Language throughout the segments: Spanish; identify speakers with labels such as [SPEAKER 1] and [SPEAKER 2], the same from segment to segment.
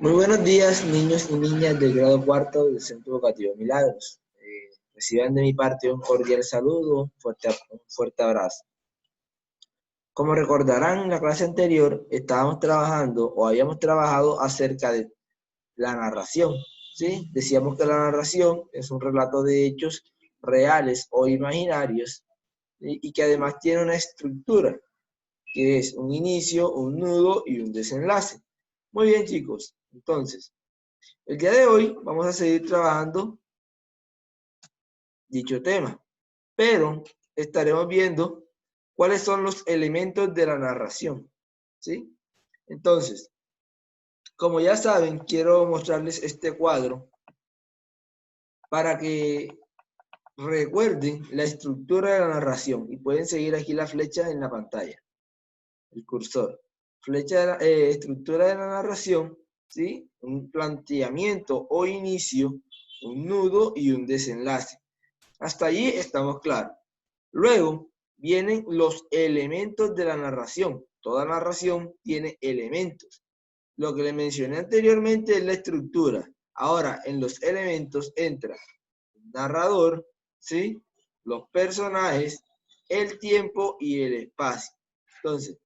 [SPEAKER 1] Muy buenos días, niños y niñas del grado cuarto del Centro Educativo Milagros. Reciban de mi parte un cordial saludo, un fuerte abrazo. Como recordarán, en la clase anterior estábamos trabajando o habíamos trabajado acerca de la narración, ¿sí? Decíamos que la narración es un relato de hechos reales o imaginarios, ¿sí? Y que además tiene una estructura, que es un inicio, un nudo y un desenlace. Muy bien, chicos. Entonces, el día de hoy vamos a seguir trabajando dicho tema, pero estaremos viendo cuáles son los elementos de la narración, ¿sí? Entonces, como ya saben, quiero mostrarles este cuadro para que recuerden la estructura de la narración y pueden seguir aquí la flecha en la pantalla, el cursor. Estructura de la narración, ¿sí? Un planteamiento o inicio, un nudo y un desenlace. Hasta allí estamos claros. Luego vienen los elementos de la narración. Toda narración tiene elementos. Lo que les mencioné anteriormente es la estructura. Ahora, en los elementos entra el narrador, ¿sí? Los personajes, el tiempo y el espacio. Entonces,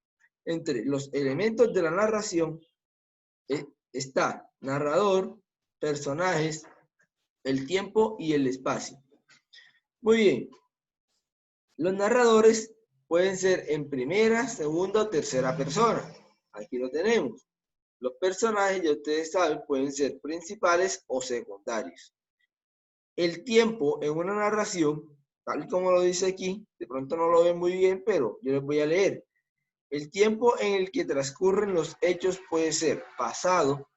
[SPEAKER 1] entre los elementos de la narración está narrador, personajes, el tiempo y el espacio. Muy bien. Los narradores pueden ser en primera, segunda o tercera persona. Aquí lo tenemos. Los personajes, ya ustedes saben, pueden ser principales o secundarios. El tiempo en una narración, tal como lo dice aquí, de pronto no lo ven muy bien, pero yo les voy a leer. El tiempo en el que transcurren los hechos puede ser pasado,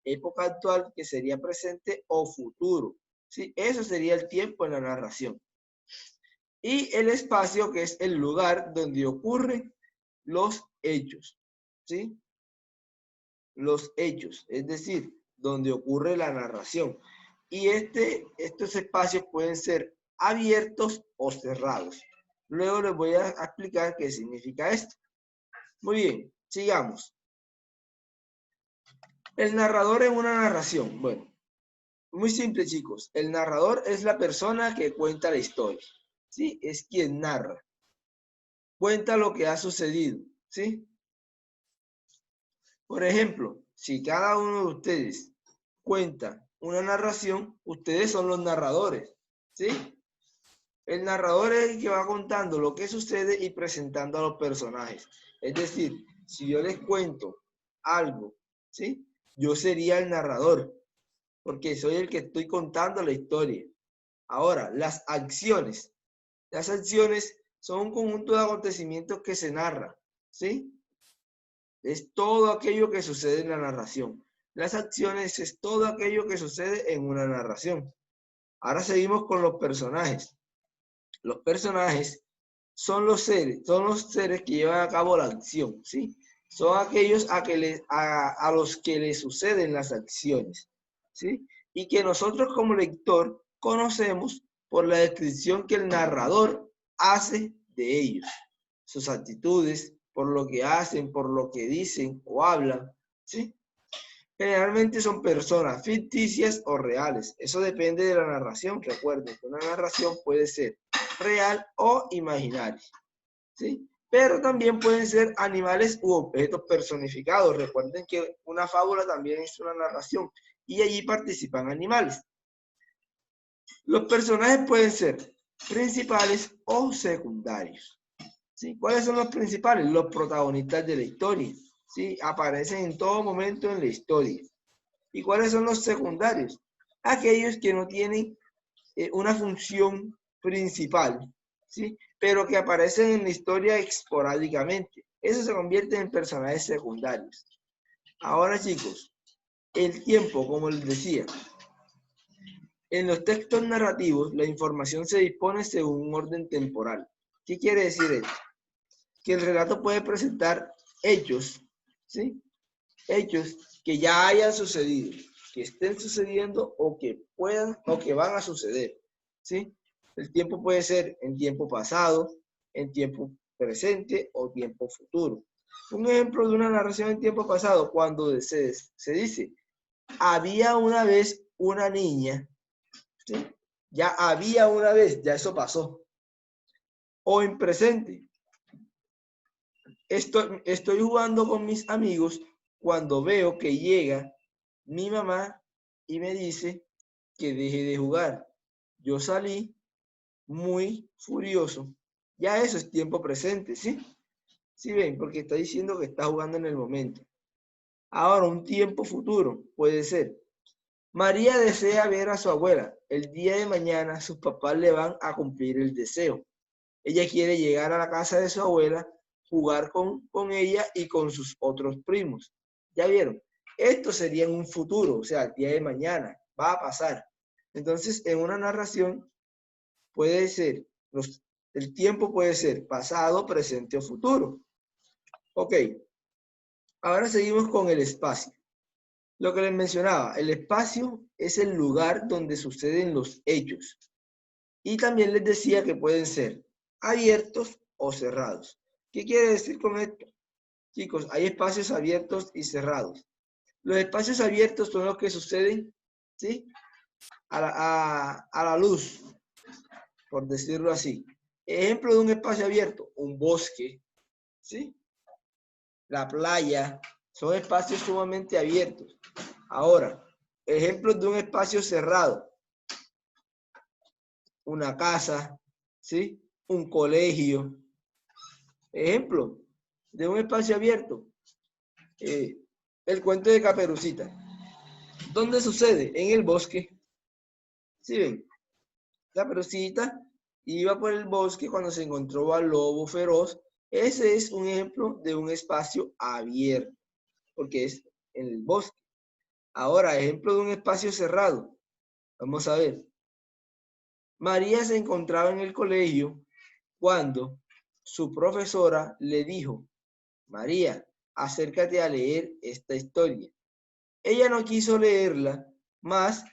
[SPEAKER 1] época actual, que sería presente, o futuro. ¿Sí? Eso sería el tiempo en la narración. Y el espacio, que es el lugar donde ocurren los hechos, ¿sí? Los hechos, es decir, donde ocurre la narración. Y estos espacios pueden ser abiertos o cerrados. Luego les voy a explicar qué significa esto. Muy bien, sigamos. El narrador en una narración. Bueno, muy simple, chicos. El narrador es la persona que cuenta la historia, ¿sí? Es quien narra. Cuenta lo que ha sucedido, ¿sí? Por ejemplo, si cada uno de ustedes cuenta una narración, ustedes son los narradores, ¿sí? El narrador es el que va contando lo que sucede y presentando a los personajes. Es decir, si yo les cuento algo, ¿sí? Yo sería el narrador, porque soy el que estoy contando la historia. Ahora, las acciones. Las acciones son un conjunto de acontecimientos que se narra, ¿sí? Es todo aquello que sucede en la narración. Las acciones es todo aquello que sucede en una narración. Ahora seguimos con los personajes. Los personajes son los seres que llevan a cabo la acción, ¿sí? Son aquellos a los que les suceden las acciones, ¿sí? Y que nosotros como lector conocemos por la descripción que el narrador hace de ellos, sus actitudes, por lo que hacen, por lo que dicen o hablan, ¿sí? Generalmente son personas ficticias o reales. Eso depende de la narración. Recuerden que una narración puede ser real o imaginaria, ¿sí? Pero también pueden ser animales u objetos personificados. Recuerden que una fábula también es una narración y allí participan animales. Los personajes pueden ser principales o secundarios, ¿sí? ¿Cuáles son los principales? Los protagonistas de la historia, ¿sí? Aparecen en todo momento en la historia. ¿Y cuáles son los secundarios? Aquellos que no tienen una función principal, ¿sí? Pero que aparecen en la historia esporádicamente. Eso se convierte en personajes secundarios. Ahora, chicos, el tiempo, como les decía, en los textos narrativos la información se dispone según un orden temporal. ¿Qué quiere decir esto? Que el relato puede presentar hechos, ¿sí? Hechos que ya hayan sucedido, que estén sucediendo o que puedan o que van a suceder, ¿sí? El tiempo puede ser en tiempo pasado, en tiempo presente o tiempo futuro. Un ejemplo de una narración en tiempo pasado, cuando se dice, había una vez una niña, ¿sí? Ya había una vez, ya eso pasó. O en presente, estoy jugando con mis amigos cuando veo que llega mi mamá y me dice que deje de jugar. Yo salí muy furioso. Ya eso es tiempo presente, ¿sí? ¿Sí ven? Porque está diciendo que está jugando en el momento. Ahora, un tiempo futuro puede ser. María desea ver a su abuela. El día de mañana sus papás le van a cumplir el deseo. Ella quiere llegar a la casa de su abuela, jugar con ella y con sus otros primos. ¿Ya vieron? Esto sería en un futuro, o sea, el día de mañana. Va a pasar. Entonces, en una narración puede ser, el tiempo puede ser pasado, presente o futuro. Ok, ahora seguimos con el espacio. Lo que les mencionaba, el espacio es el lugar donde suceden los hechos. Y también les decía que pueden ser abiertos o cerrados. ¿Qué quiere decir con esto? Chicos, hay espacios abiertos y cerrados. Los espacios abiertos son los que suceden, ¿sí? A la luz, por decirlo así. Ejemplo de un espacio abierto, un bosque, ¿sí? La playa, son espacios sumamente abiertos. Ahora, ejemplos de un espacio cerrado, una casa, ¿sí? Un colegio. Ejemplo de un espacio abierto, el cuento de Caperucita. ¿Dónde sucede? En el bosque. ¿Sí ven? Caperucita iba por el bosque cuando se encontró al lobo feroz. Ese es un ejemplo de un espacio abierto, porque es en el bosque. Ahora, ejemplo de un espacio cerrado. Vamos a ver. María se encontraba en el colegio cuando su profesora le dijo: María, acércate a leer esta historia. Ella no quiso leerla, mas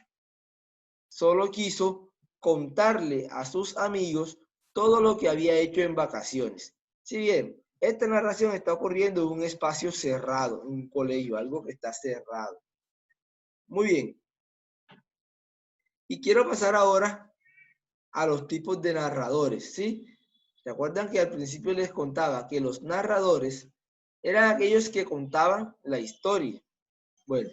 [SPEAKER 1] solo quiso contarle a sus amigos todo lo que había hecho en vacaciones. Si bien esta narración está ocurriendo en un espacio cerrado, en un colegio, algo que está cerrado. Muy bien. Y quiero pasar ahora a los tipos de narradores, ¿sí? ¿Se acuerdan que al principio les contaba que los narradores eran aquellos que contaban la historia? Bueno,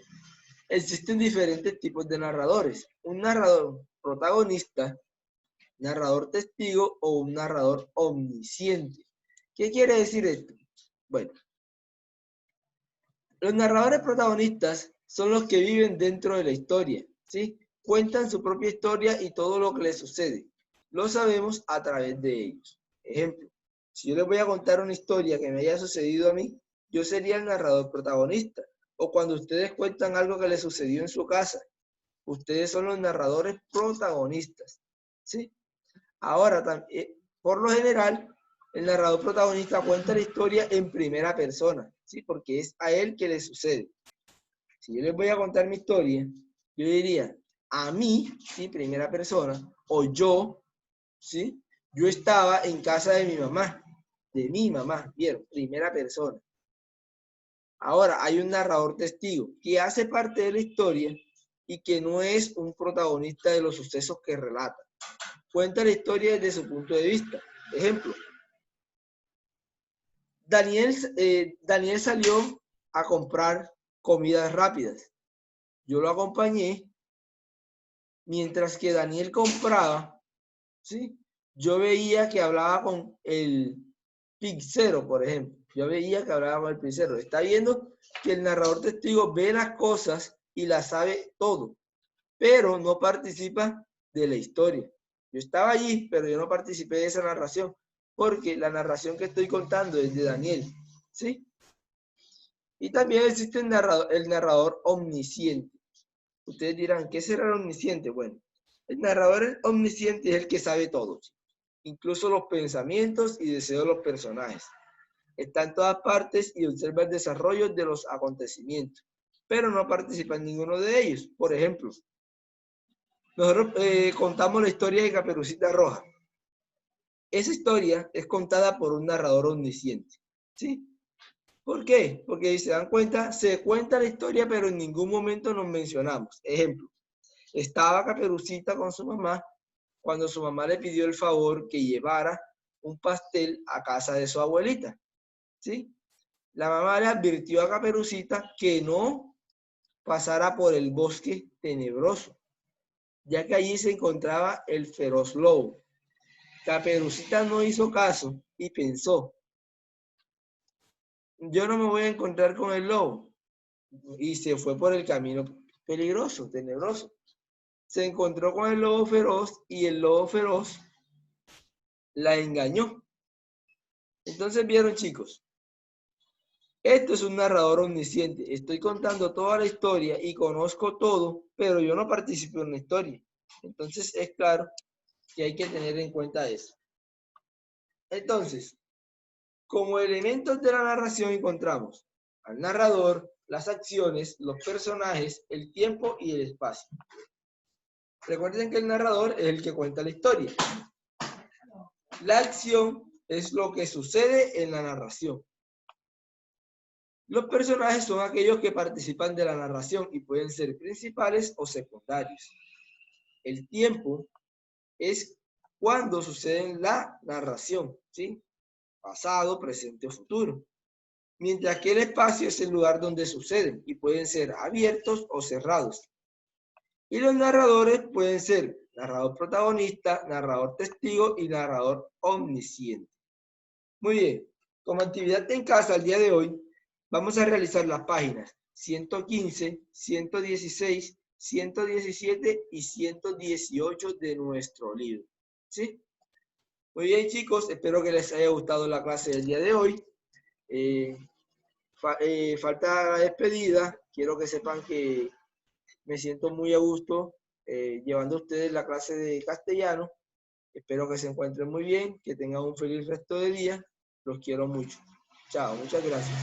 [SPEAKER 1] existen diferentes tipos de narradores. Un narrador protagonista, narrador testigo o un narrador omnisciente. ¿Qué quiere decir esto? Bueno, los narradores protagonistas son los que viven dentro de la historia, ¿sí? Cuentan su propia historia y todo lo que les sucede. Lo sabemos a través de ellos. Ejemplo, si yo les voy a contar una historia que me haya sucedido a mí, yo sería el narrador protagonista. O cuando ustedes cuentan algo que les sucedió en su casa, ustedes son los narradores protagonistas, ¿sí? Ahora, por lo general, el narrador protagonista cuenta la historia en primera persona, ¿sí? Porque es a él que le sucede. Si yo les voy a contar mi historia, yo diría, a mí, ¿sí? Primera persona, o yo, ¿sí? Yo estaba en casa de mi mamá, ¿vieron? Primera persona. Ahora, hay un narrador testigo que hace parte de la historia y que no es un protagonista de los sucesos que relata. Cuenta la historia desde su punto de vista. Ejemplo, Daniel salió a comprar comidas rápidas. Yo lo acompañé. Mientras que Daniel compraba, ¿sí? Yo veía que hablaba con el pizzero, por ejemplo. Yo veía que hablaba con el pizzero. Está viendo que el narrador testigo ve las cosas y las sabe todo, pero no participa de la historia. Yo estaba allí, pero yo no participé de esa narración, porque la narración que estoy contando es de Daniel, ¿sí? Y también existe el narrador omnisciente. Ustedes dirán, ¿qué será el omnisciente? Bueno, el narrador omnisciente es el que sabe todo, incluso los pensamientos y deseos de los personajes. Está en todas partes y observa el desarrollo de los acontecimientos, pero no participa en ninguno de ellos. Por ejemplo, nosotros contamos la historia de Caperucita Roja. Esa historia es contada por un narrador omnisciente, ¿sí? ¿Por qué? Porque si se dan cuenta, se cuenta la historia, pero en ningún momento nos mencionamos. Ejemplo, estaba Caperucita con su mamá cuando su mamá le pidió el favor que llevara un pastel a casa de su abuelita, ¿sí? La mamá le advirtió a Caperucita que no pasara por el bosque tenebroso, ya que allí se encontraba el feroz lobo. Caperucita no hizo caso y pensó, yo no me voy a encontrar con el lobo. Y se fue por el camino peligroso, tenebroso. Se encontró con el lobo feroz y el lobo feroz la engañó. Entonces vieron, chicos, esto es un narrador omnisciente. Estoy contando toda la historia y conozco todo, pero yo no participo en la historia. Entonces es claro que hay que tener en cuenta eso. Entonces, como elementos de la narración encontramos al narrador, las acciones, los personajes, el tiempo y el espacio. Recuerden que el narrador es el que cuenta la historia. La acción es lo que sucede en la narración. Los personajes son aquellos que participan de la narración y pueden ser principales o secundarios. El tiempo es cuando sucede la narración, ¿sí? Pasado, presente o futuro. Mientras que el espacio es el lugar donde suceden y pueden ser abiertos o cerrados. Y los narradores pueden ser narrador protagonista, narrador testigo y narrador omnisciente. Muy bien, como actividad en casa el día de hoy, vamos a realizar las páginas 115, 116, 117 y 118 de nuestro libro. ¿Sí? Muy bien, chicos, espero que les haya gustado la clase del día de hoy. Falta la despedida. Quiero que sepan que me siento muy a gusto llevando a ustedes la clase de castellano. Espero que se encuentren muy bien, que tengan un feliz resto de día. Los quiero mucho. Chao, muchas gracias.